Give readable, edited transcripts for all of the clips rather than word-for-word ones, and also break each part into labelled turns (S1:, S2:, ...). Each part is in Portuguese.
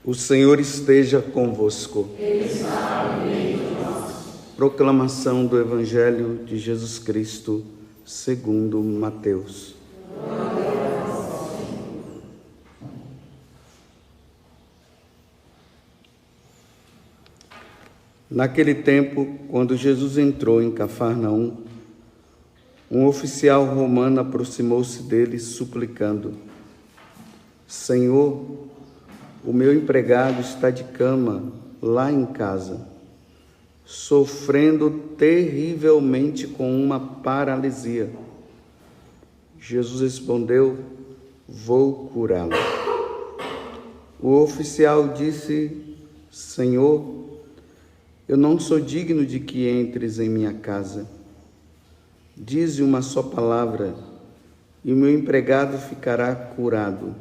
S1: O Senhor esteja convosco.
S2: Ele está no meio de nós.
S1: Proclamação do Evangelho de Jesus Cristo, segundo Mateus.
S2: Glória a vós, Senhor.
S1: Naquele tempo, quando Jesus entrou em Cafarnaum, um oficial romano aproximou-se dele, suplicando: Senhor, o meu empregado está de cama lá em casa, sofrendo terrivelmente com uma paralisia. Jesus respondeu: vou curá-lo. O oficial disse: Senhor, eu não sou digno de que entres em minha casa. Dize uma só palavra e o meu empregado ficará curado.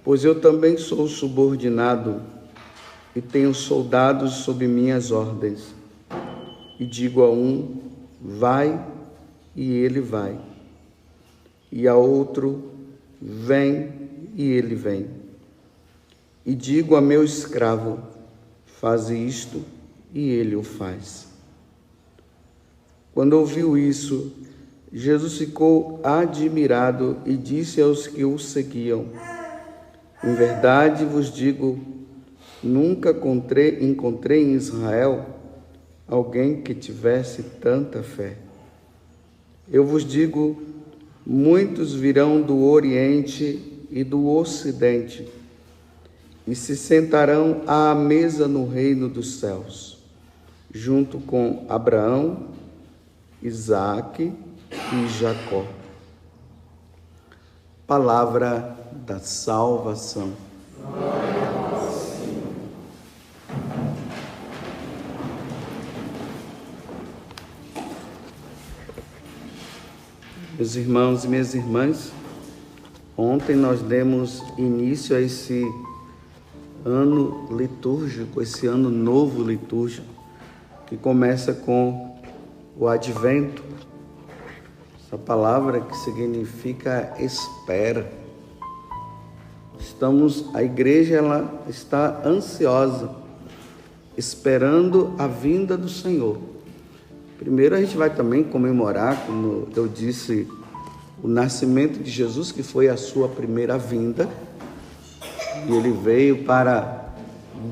S1: Pois eu também sou subordinado e tenho soldados sob minhas ordens. E digo a um: vai, e ele vai. E a outro: vem, e ele vem. E digo a meu escravo: faz isto, e ele o faz. Quando ouviu isso, Jesus ficou admirado e disse aos que o seguiam: em verdade vos digo, nunca encontrei em Israel alguém que tivesse tanta fé. Eu vos digo, muitos virão do Oriente e do Ocidente e se sentarão à mesa no reino dos céus, junto com Abraão, Isaque e Jacó. Palavra da salvação.
S2: Glória a vós, Senhor.
S1: Meus irmãos e minhas irmãs, ontem nós demos início a esse ano litúrgico, esse ano novo litúrgico, que começa com o Advento, essa palavra que significa espera. A igreja ela está ansiosa, esperando a vinda do Senhor. Primeiro a gente vai também comemorar, como eu disse, o nascimento de Jesus, que foi a sua primeira vinda. E ele veio para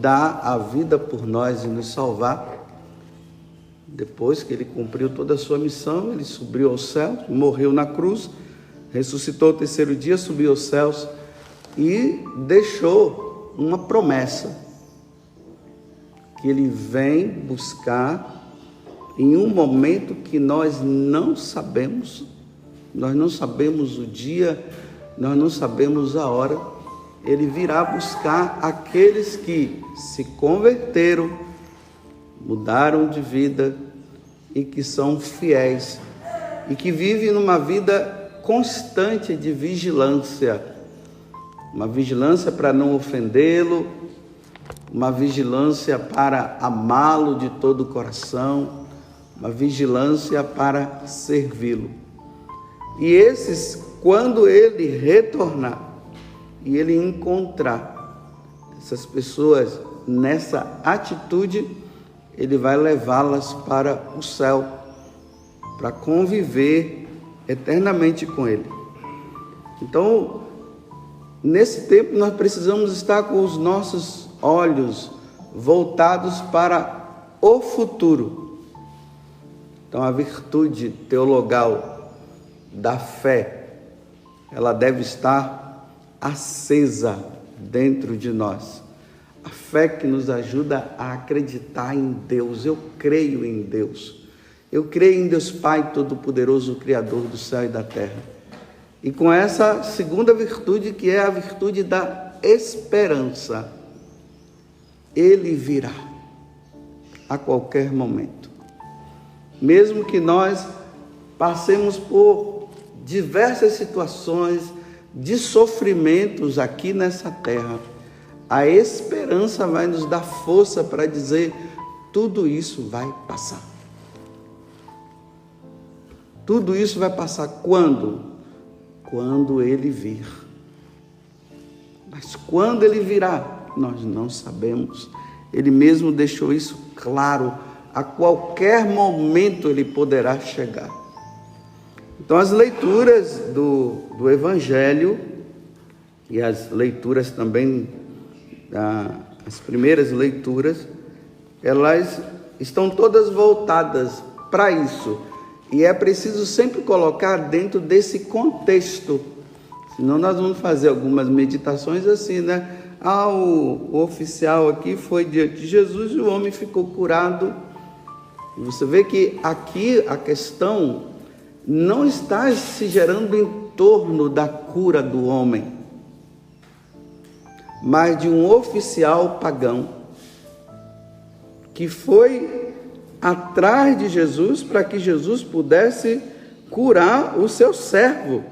S1: dar a vida por nós e nos salvar. Depois que ele cumpriu toda a sua missão, ele subiu aos céus, morreu na cruz, ressuscitou ao terceiro dia, subiu aos céus e deixou uma promessa, que ele vem buscar em um momento que nós não sabemos o dia, nós não sabemos a hora. Ele virá buscar aqueles que se converteram, mudaram de vida e que são fiéis e que vivem numa vida constante de vigilância. Uma vigilância para não ofendê-lo, uma vigilância para amá-lo de todo o coração, uma vigilância para servi-lo. E esses, quando ele retornar e ele encontrar essas pessoas nessa atitude, ele vai levá-las para o céu, para conviver eternamente com ele. Então, nesse tempo, nós precisamos estar com os nossos olhos voltados para o futuro. Então, a virtude teologal da fé, ela deve estar acesa dentro de nós. A fé que nos ajuda a acreditar em Deus. Eu creio em Deus. Eu creio em Deus Pai Todo-Poderoso, o Criador do céu e da terra. E com essa segunda virtude, que é a virtude da esperança, Ele virá a qualquer momento. Mesmo que nós passemos por diversas situações de sofrimentos aqui nessa terra, a esperança vai nos dar força para dizer: tudo isso vai passar. Tudo isso vai passar quando? Quando Ele vir. Mas quando Ele virá, Nós não sabemos. Ele mesmo deixou isso claro. A qualquer momento ele poderá chegar. Então, as leituras do Evangelho e as leituras também, as primeiras leituras, elas estão todas voltadas para isso. E é preciso sempre colocar dentro desse contexto. Senão nós vamos fazer algumas meditações assim, né? O oficial aqui foi diante de Jesus e o homem ficou curado. E você vê que aqui a questão não está se gerando em torno da cura do homem, mas de um oficial pagão que foi atrás de Jesus para que Jesus pudesse curar o seu servo,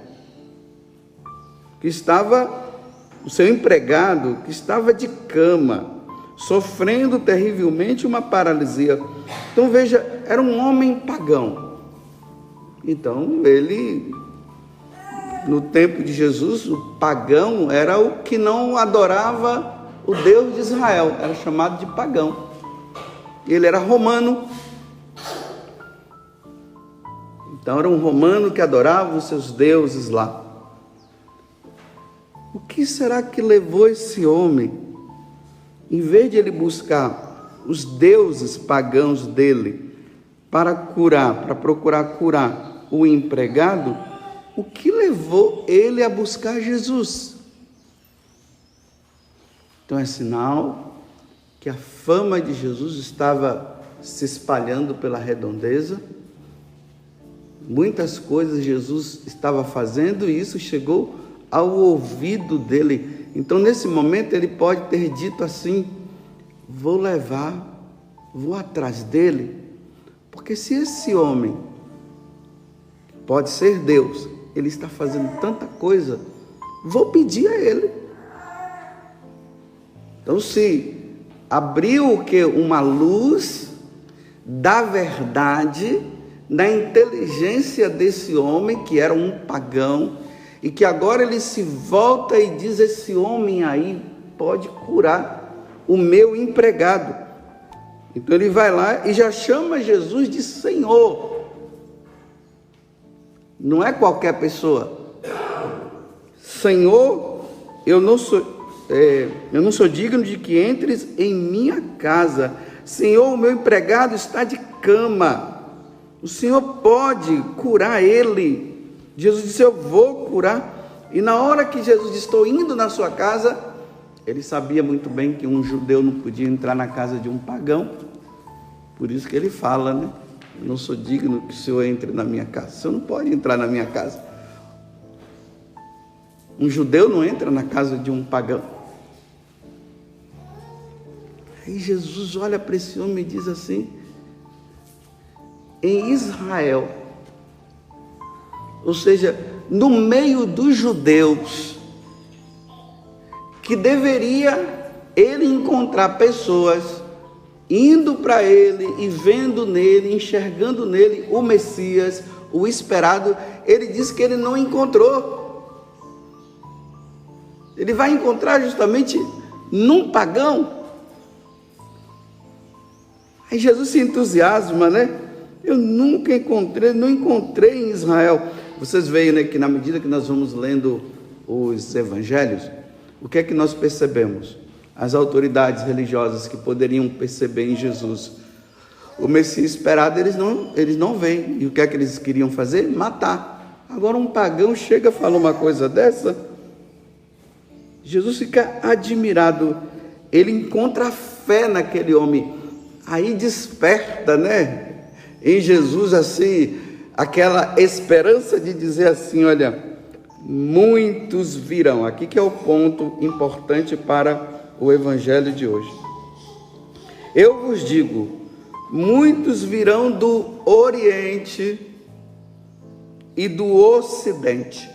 S1: que estava, o seu empregado, que estava de cama, sofrendo terrivelmente uma paralisia. Então veja, era um homem pagão. Então ele, no tempo de Jesus, o pagão era o que não adorava o Deus de Israel, era chamado de pagão. Ele era romano. Então era um romano que adorava os seus deuses lá. O que será que levou esse homem, em vez de ele buscar os deuses pagãos dele para curar, para procurar curar o empregado, o que levou ele a buscar Jesus? Então é sinal que a fama de Jesus estava se espalhando pela redondeza. Muitas coisas Jesus estava fazendo e isso chegou ao ouvido dele. Então nesse momento ele pode ter dito assim: vou atrás dele, porque se esse homem pode ser Deus, ele está fazendo tanta coisa, vou pedir a ele. Então se abriu o que? Uma luz da verdade, da inteligência desse homem que era um pagão, e que agora ele se volta e diz: esse homem aí pode curar o meu empregado. Então ele vai lá e já chama Jesus de Senhor. Não é qualquer pessoa. Senhor, eu não sou digno de que entres em minha casa. Senhor, o meu empregado está de cama. O Senhor pode curar ele. Jesus disse: eu vou curar. E na hora que Jesus disse: estou indo na sua casa, ele sabia muito bem que um judeu não podia entrar na casa de um pagão. Por isso que ele fala, né? Eu não sou digno que o Senhor entre na minha casa. O Senhor não pode entrar na minha casa. Um judeu não entra na casa de um pagão. Aí Jesus olha para esse homem e diz assim: em Israel, ou seja, no meio dos judeus, que deveria ele encontrar pessoas indo para ele e vendo nele, enxergando nele o Messias, o esperado, ele diz que ele não encontrou. Ele vai encontrar justamente num pagão. Aí Jesus se entusiasma, né? Eu nunca não encontrei em Israel. Vocês veem, né, que na medida que nós vamos lendo os evangelhos, o que é que nós percebemos? As autoridades religiosas que poderiam perceber em Jesus o Messias esperado, eles não veem. E o que é que eles queriam fazer? Matar. Agora um pagão chega e fala uma coisa dessa. Jesus fica admirado. Ele encontra a fé naquele homem. Aí desperta, né, em Jesus assim, aquela esperança de dizer assim: olha, muitos virão. Aqui que é o ponto importante para o evangelho de hoje. Eu vos digo, muitos virão do Oriente e do Ocidente.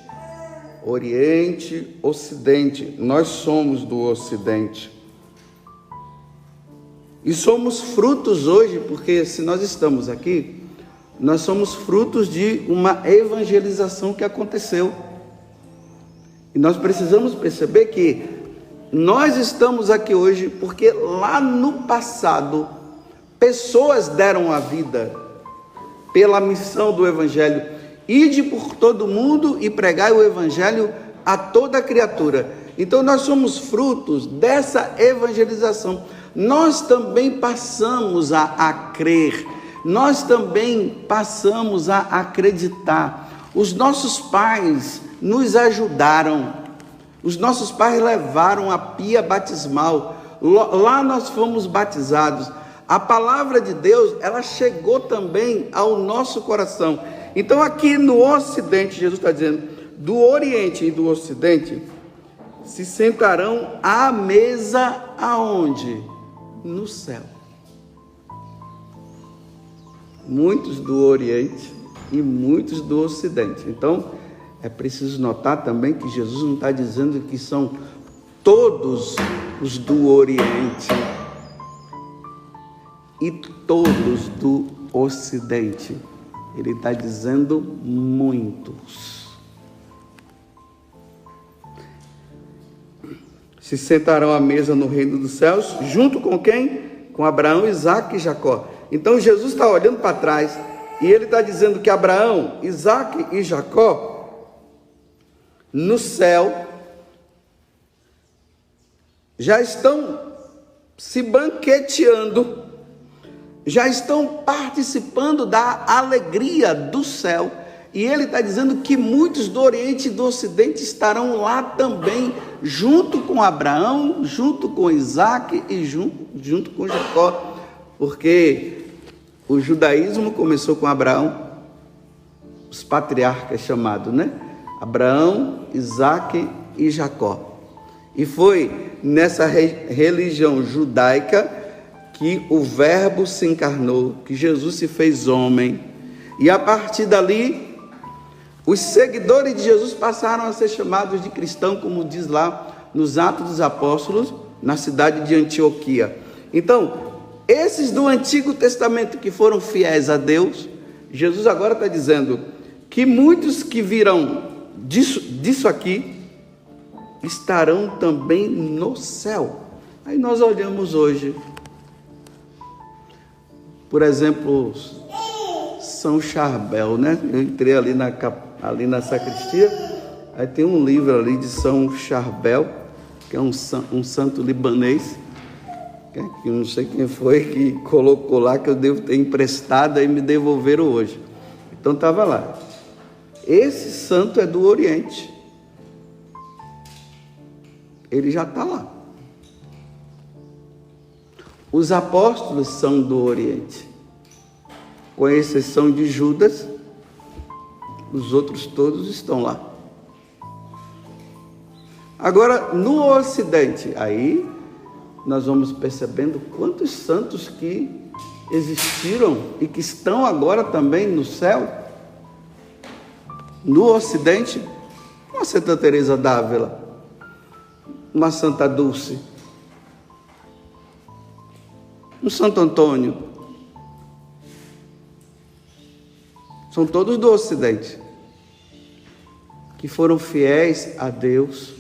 S1: Oriente, Ocidente. Nós somos do Ocidente. E somos frutos hoje, porque se nós estamos aqui, nós somos frutos de uma evangelização que aconteceu. E nós precisamos perceber que nós estamos aqui hoje porque lá no passado, pessoas deram a vida pela missão do Evangelho. Ide por todo mundo e pregai o Evangelho a toda criatura. Então nós somos frutos dessa evangelização. Nós também passamos a crer, nós também passamos a acreditar. Os nossos pais nos ajudaram, os nossos pais levaram a pia batismal, lá nós fomos batizados. A palavra de Deus, ela chegou também ao nosso coração. Então aqui no Ocidente, Jesus está dizendo, do Oriente e do Ocidente, se sentarão à mesa aonde? No céu. Muitos do Oriente e muitos do Ocidente. Então, é preciso notar também que Jesus não está dizendo que são todos os do Oriente e todos do Ocidente. Ele está dizendo muitos. Se sentarão à mesa no reino dos céus, junto com quem? Com Abraão, Isaque e Jacó. Então Jesus está olhando para trás e ele está dizendo que Abraão, Isaque e Jacó, no céu, já estão se banqueteando, já estão participando da alegria do céu. E ele está dizendo que muitos do Oriente e do Ocidente estarão lá também, junto com Abraão, junto com Isaque e junto com Jacó, porque o judaísmo começou com Abraão, os patriarcas chamados, né? Abraão, Isaque e Jacó. E foi nessa religião judaica que o Verbo se encarnou, que Jesus se fez homem, e a partir dali os seguidores de Jesus passaram a ser chamados de cristãos, como diz lá nos Atos dos Apóstolos, na cidade de Antioquia. Então, esses do Antigo Testamento que foram fiéis a Deus, Jesus agora está dizendo que muitos que virão disso aqui, estarão também no céu. Aí nós olhamos hoje, por exemplo, São Charbel, né? Eu entrei ali na sacristia, aí tem um livro ali de São Charbel, que é um santo libanês, que eu não sei quem foi que colocou lá, que eu devo ter emprestado, aí me devolveram hoje. Então estava lá. Esse santo é do Oriente. Ele já está lá. Os apóstolos são do Oriente, com exceção de Judas, os outros todos estão lá. Agora, no Ocidente, aí nós vamos percebendo quantos santos que existiram e que estão agora também no céu. No Ocidente, uma Santa Teresa d'Ávila, uma Santa Dulce, um Santo Antônio, são todos do Ocidente, que foram fiéis a Deus,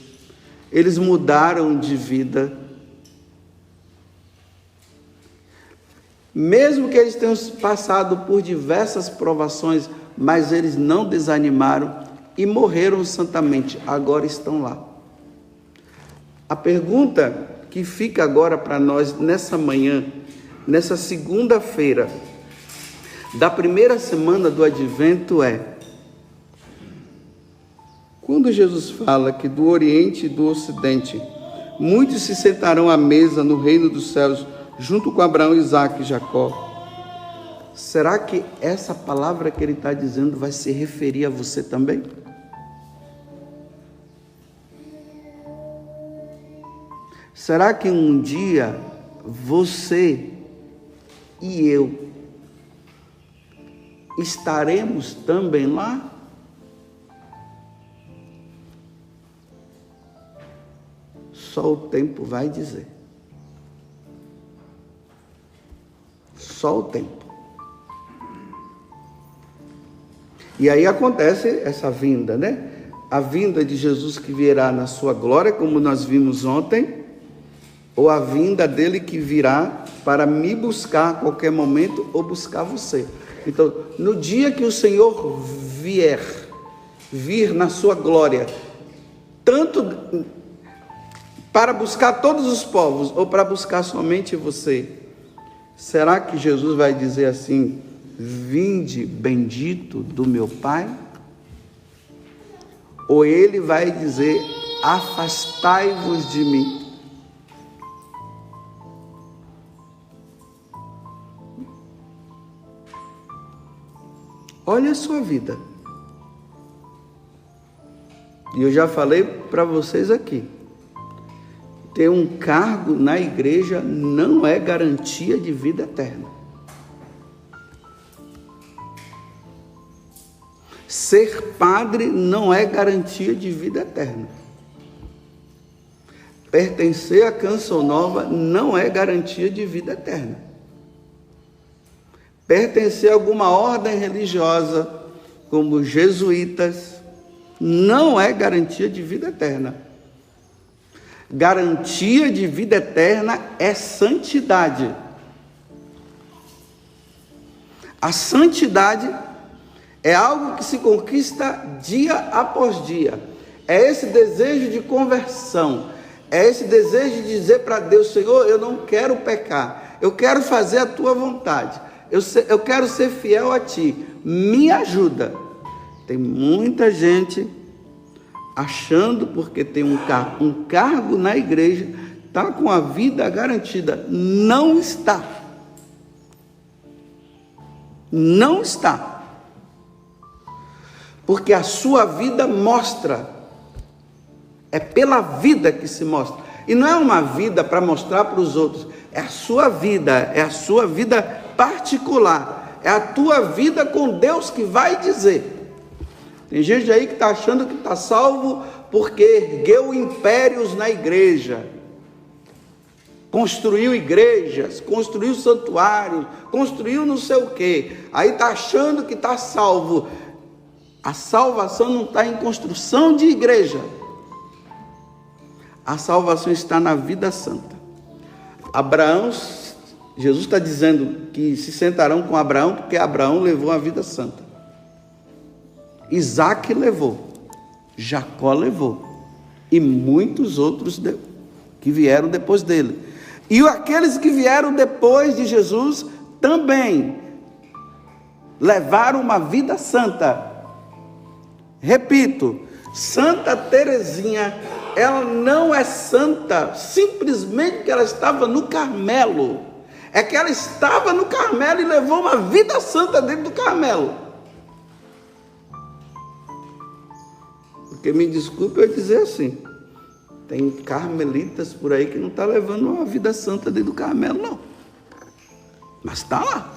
S1: eles mudaram de vida, mesmo que eles tenham passado por diversas provações, mas eles não desanimaram e morreram santamente, agora estão lá. A pergunta que fica agora para nós nessa manhã, nessa segunda-feira da primeira semana do Advento é: quando Jesus fala que do Oriente e do Ocidente muitos se sentarão à mesa no reino dos céus, junto com Abraão, Isaque e Jacó, será que essa palavra que ele está dizendo vai se referir a você também? Será que um dia você e eu estaremos também lá? Só o tempo vai dizer. Só o tempo. E aí acontece essa vinda, né? a vinda de Jesus que virá na sua glória, como nós vimos ontem, ou a vinda dele que virá para me buscar a qualquer momento ou buscar você. Então, no dia que o Senhor vir na sua glória, tanto para buscar todos os povos ou para buscar somente você, será que Jesus vai dizer assim: vinde bendito do meu Pai? Ou ele vai dizer: afastai-vos de mim? Olha a sua vida. E eu já falei para vocês aqui, ter um cargo na igreja não é garantia de vida eterna. Ser padre não é garantia de vida eterna. Pertencer à Canção Nova não é garantia de vida eterna. Pertencer a alguma ordem religiosa, como jesuítas, não é garantia de vida eterna. Garantia de vida eterna é santidade. A santidade é algo que se conquista dia após dia. É esse desejo de conversão. É esse desejo de dizer para Deus: Senhor, eu não quero pecar. Eu quero fazer a tua vontade. Eu quero ser fiel a ti. Me ajuda. Tem muita gente achando, porque tem um cargo na igreja, está com a vida garantida. Não está. Não está. Porque a sua vida mostra. É pela vida que se mostra. E não é uma vida para mostrar para os outros. É a sua vida. É a sua vida particular. É a tua vida com Deus que vai dizer. Tem gente aí que está achando que está salvo porque ergueu impérios na igreja. Construiu igrejas, construiu santuários, construiu não sei o quê. Aí está achando que está salvo. A salvação não está em construção de igreja. A salvação está na vida santa. Abraão, Jesus está dizendo que se sentarão com Abraão, porque Abraão levou a vida santa. Isaac levou, Jacó levou, e muitos outros que vieram depois dele. E aqueles que vieram depois de Jesus também levaram uma vida santa. Repito, Santa Teresinha, ela não é santa simplesmente porque ela estava no Carmelo. É que ela estava no Carmelo e levou uma vida santa dentro do Carmelo. Porque me desculpe eu dizer assim, tem carmelitas por aí que não está levando uma vida santa dentro do Carmelo, não. Mas está lá.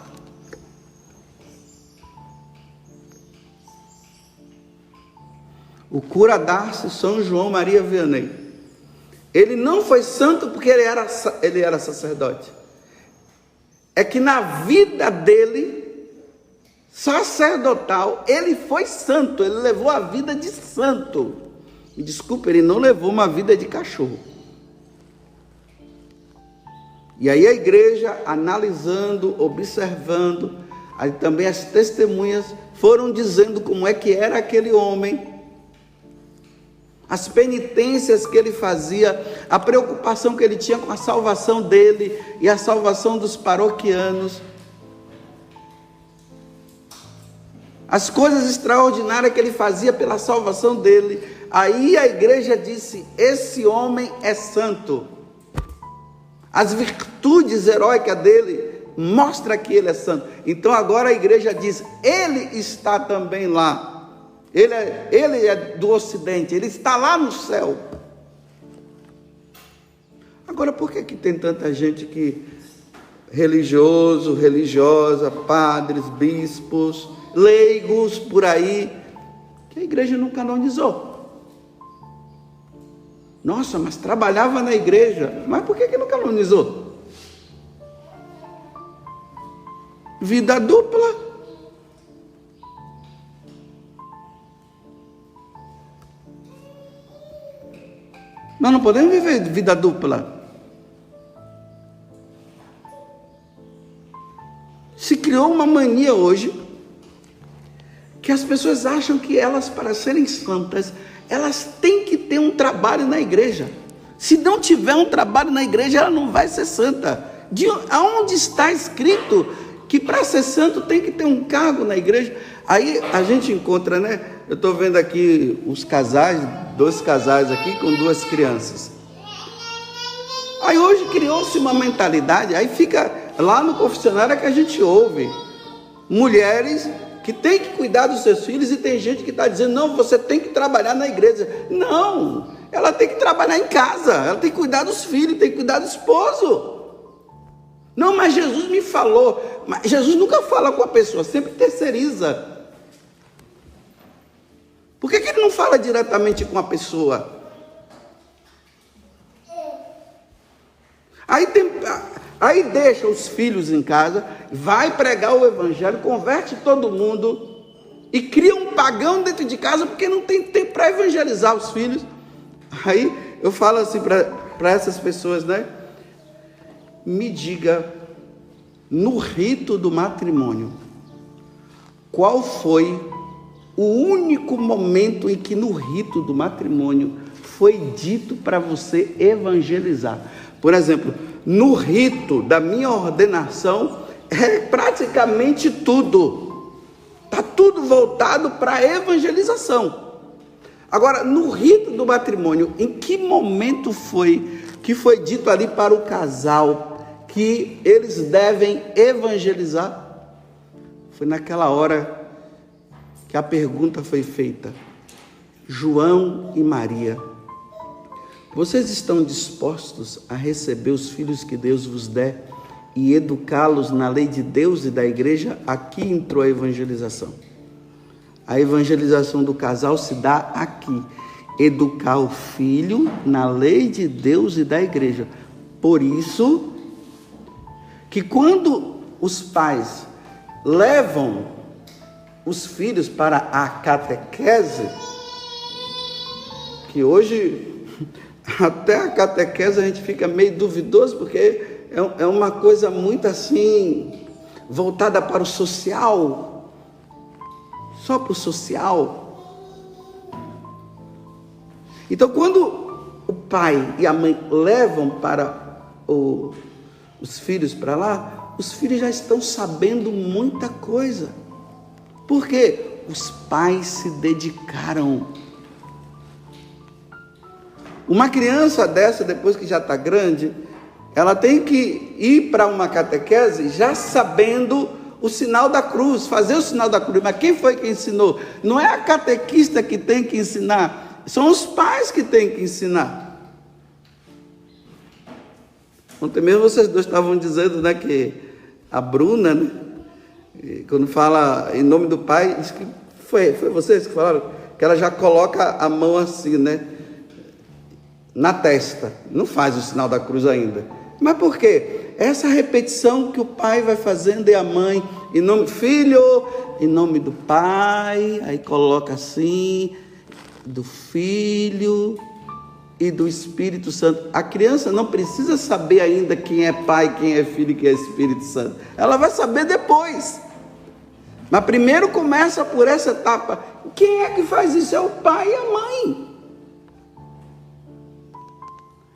S1: O cura d'Arce, São João Maria Vianney, ele não foi santo porque ele era sacerdote. É que na vida dele, sacerdotal, ele foi santo, ele levou a vida de santo. Me desculpe, ele não levou uma vida de cachorro. E aí a igreja, analisando, observando, aí também as testemunhas foram dizendo como é que era aquele homem, as penitências que ele fazia, a preocupação que ele tinha com a salvação dele e a salvação dos paroquianos, as coisas extraordinárias que ele fazia pela salvação dele. Aí a igreja disse: esse homem é santo. As virtudes heróicas dele mostram que ele é santo. Então agora a igreja diz: ele está também lá. Ele é do Ocidente, ele está lá no céu. Agora, por que tem tanta gente que religioso, religiosa, padres, bispos, leigos por aí, que a igreja não canonizou? Nossa, mas trabalhava na igreja. Mas por que não canonizou? Vida dupla. Nós não podemos viver vida dupla. Se criou uma mania hoje que as pessoas acham que elas, para serem santas, elas têm que ter um trabalho na igreja. Se não tiver um trabalho na igreja, ela não vai ser santa. Aonde está escrito que para ser santo tem que ter um cargo na igreja? Aí a gente encontra, né? Eu estou vendo aqui os casais, 2 casais aqui com 2 crianças. Aí hoje criou-se uma mentalidade, aí fica lá no confessionário que a gente ouve mulheres que têm que cuidar dos seus filhos, e tem gente que está dizendo, não, você tem que trabalhar na igreja. Não, ela tem que trabalhar em casa, ela tem que cuidar dos filhos, tem que cuidar do esposo. Não, mas Jesus me falou. Mas Jesus nunca fala com a pessoa, sempre terceiriza. Por que ele não fala diretamente com a pessoa? Aí deixa os filhos em casa, vai pregar o evangelho, converte todo mundo e cria um pagão dentro de casa porque não tem tempo para evangelizar os filhos. Aí eu falo assim para essas pessoas, né? Me diga, no rito do matrimônio, qual foi o único momento em que no rito do matrimônio foi dito para você evangelizar? Por exemplo, no rito da minha ordenação, é praticamente tudo. Está tudo voltado para a evangelização. Agora, no rito do matrimônio, em que momento foi que foi dito ali para o casal que eles devem evangelizar? Foi naquela hora que a pergunta foi feita. João e Maria, vocês estão dispostos a receber os filhos que Deus vos der e educá-los na lei de Deus e da igreja? Aqui entrou a evangelização. A evangelização do casal se dá aqui. Educar o filho na lei de Deus e da igreja. Por isso que quando os pais levam os filhos para a catequese, que hoje até a catequese a gente fica meio duvidoso, porque é uma coisa muito assim, voltada para o social, só para o social. Então, quando o pai e a mãe levam para os filhos para lá, os filhos já estão sabendo muita coisa. Por quê? Os pais se dedicaram. Uma criança dessa, depois que já está grande, ela tem que ir para uma catequese já sabendo o sinal da cruz, fazer o sinal da cruz. Mas quem foi que ensinou? Não é a catequista que tem que ensinar, são os pais que têm que ensinar. Ontem mesmo vocês dois estavam dizendo, né, que a Bruna, né, quando fala em nome do pai, diz que foi vocês que falaram, que ela já coloca a mão assim, né, na testa, não faz o sinal da cruz ainda. Mas por quê? Essa repetição que o pai vai fazendo e a mãe, em nome do filho, em nome do pai, aí coloca assim, do filho e do Espírito Santo. A criança não precisa saber ainda quem é pai, quem é filho e quem é Espírito Santo. Ela vai saber depois. Mas primeiro começa por essa etapa. Quem é que faz isso? É o pai e a mãe.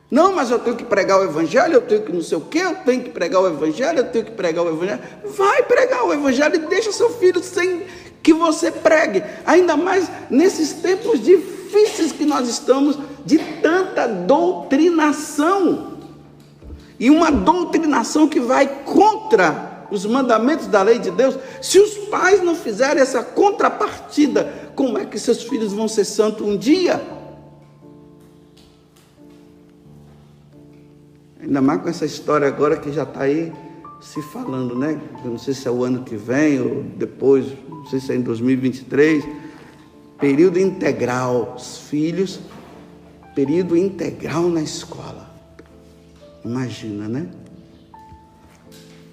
S1: Não, mas eu tenho que pregar o evangelho, eu tenho que não sei o quê, eu tenho que pregar o evangelho, eu tenho que pregar o evangelho. Vai pregar o evangelho e deixa seu filho sem que você pregue. Ainda mais nesses tempos difíceis que nós estamos, de tanta doutrinação. E uma doutrinação que vai contra os mandamentos da lei de Deus. Se os pais não fizerem essa contrapartida, como é que seus filhos vão ser santos um dia? Ainda mais com essa história agora que já está aí se falando, né? Eu não sei se é o ano que vem ou depois, não sei se é em 2023. Período integral, os filhos, período integral na escola. Imagina, né?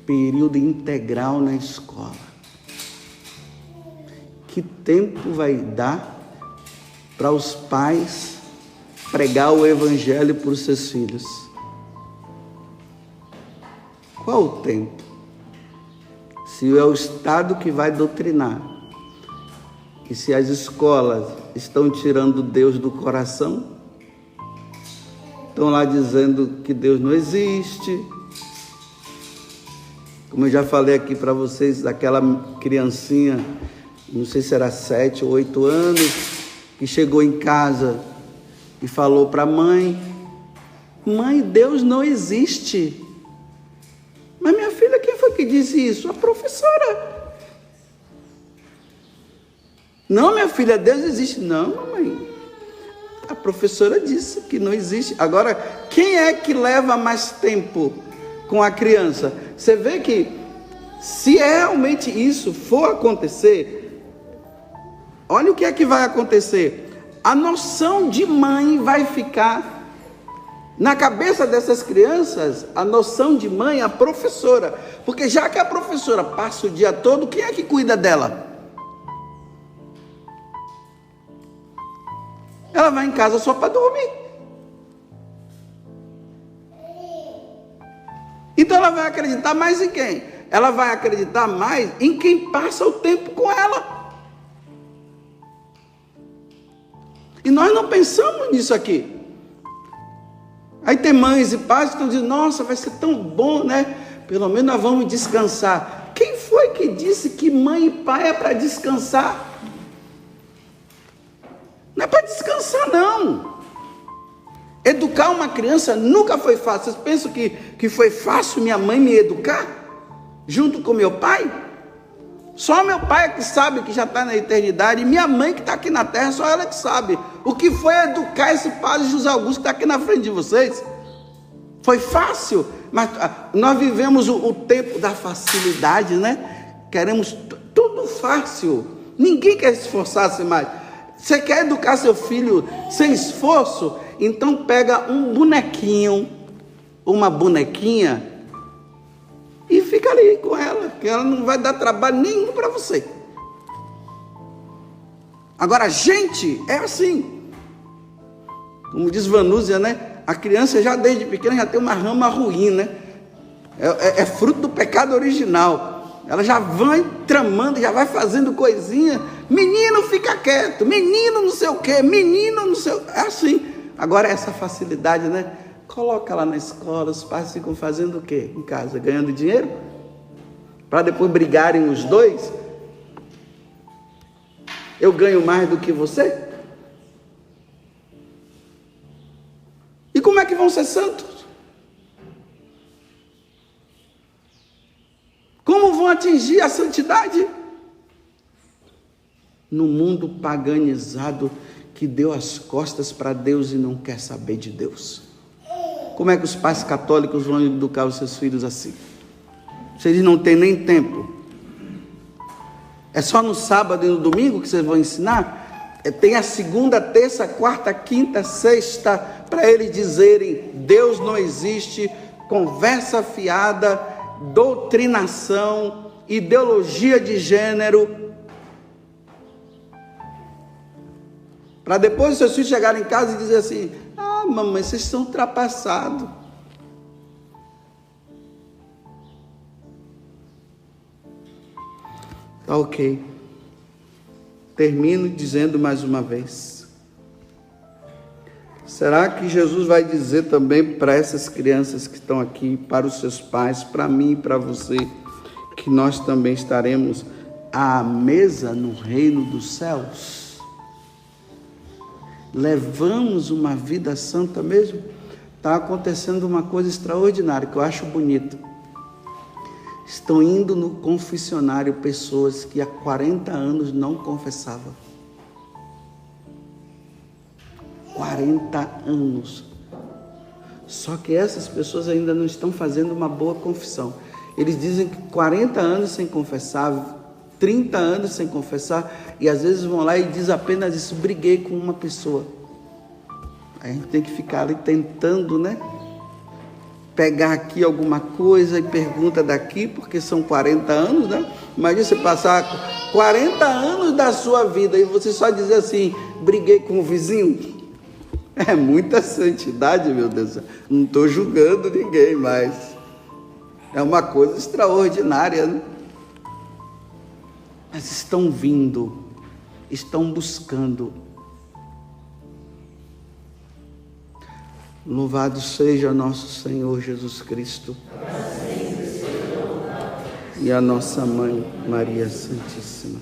S1: Período integral na escola. Que tempo vai dar para os pais pregar o evangelho para os seus filhos? Qual o tempo? Se é o Estado que vai doutrinar, e se as escolas estão tirando Deus do coração, estão lá dizendo que Deus não existe. Como eu já falei aqui para vocês, daquela criancinha, não sei se era 7 ou 8 anos, que chegou em casa e falou para a mãe: mãe, Deus não existe. Mas minha filha, quem foi que disse isso? A professora. Não, minha filha, Deus existe. Não, mamãe, a professora disse que não existe. Agora, quem é que leva mais tempo com a criança? Você vê que, se realmente isso for acontecer, olha o que é que vai acontecer. A noção de mãe vai ficar na cabeça dessas crianças, a noção de mãe, a professora. Porque já que a professora passa o dia todo, quem é que cuida dela? Ela vai em casa só para dormir. Então ela vai acreditar mais em quem? Ela vai acreditar mais em quem passa o tempo com ela. E nós não pensamos nisso aqui. Aí tem mães e pais que estão dizendo: nossa, vai ser tão bom, né? Pelo menos nós vamos descansar. Quem foi que disse que mãe e pai é para descansar? Não é para descansar, não. Educar uma criança nunca foi fácil. Vocês pensam que foi fácil minha mãe me educar? Junto com meu pai? Só meu pai é que sabe, que já está na eternidade. E minha mãe que está aqui na terra, só ela que sabe. O que foi educar esse padre José Augusto que está aqui na frente de vocês? Foi fácil? Mas nós vivemos o tempo da facilidade, né? Queremos tudo fácil. Ninguém quer esforçar-se mais. Você quer educar seu filho sem esforço? Então pega um bonequinho, uma bonequinha, e fica ali com ela, que ela não vai dar trabalho nenhum para você. Agora, a gente é assim. Como diz Vanúzia, né? A criança já desde pequena já tem uma rama ruim, né? É fruto do pecado original. Ela já vai tramando, já vai fazendo coisinha. Menino, fica quieto. Menino, não sei o quê. Menino, não sei o quê. É assim. Agora, essa facilidade, né? Coloca lá na escola, os pais ficam fazendo o quê? Em casa, ganhando dinheiro? Para depois brigarem os dois? Eu ganho mais do que você? E como é que vão ser santos? Como vão atingir a santidade? No mundo paganizado que deu as costas para Deus e não quer saber de Deus. Como é que os pais católicos vão educar os seus filhos assim? Se eles não têm nem tempo. É só no sábado e no domingo que vocês vão ensinar? Tem a segunda, terça, quarta, quinta, sexta, para eles dizerem: Deus não existe, conversa fiada, doutrinação, ideologia de gênero. Para depois os seus filhos chegarem em casa e dizer assim: ah, mamãe, vocês estão ultrapassados. Tá ok. Termino dizendo mais uma vez. Será que Jesus vai dizer também para essas crianças que estão aqui, para os seus pais, para mim e para você, que nós também estaremos à mesa no reino dos céus? Levamos uma vida santa mesmo? Está acontecendo uma coisa extraordinária que eu acho bonito. Estão indo no confessionário pessoas que há 40 anos não confessavam. 40 anos. Só que essas pessoas ainda não estão fazendo uma boa confissão. Eles dizem que 40 anos sem confessar, 30 anos sem confessar, e às vezes vão lá e dizem apenas isso: briguei com uma pessoa. Aí a gente tem que ficar ali tentando, né? Pegar aqui alguma coisa e pergunta daqui, porque são 40 anos, né? Imagina você passar 40 anos da sua vida e você só dizer assim: briguei com o vizinho. É muita santidade, meu Deus. Não estou julgando ninguém, mas é uma coisa extraordinária, né? Mas estão vindo, estão buscando. Louvado seja nosso Senhor Jesus Cristo e a nossa Mãe Maria Santíssima.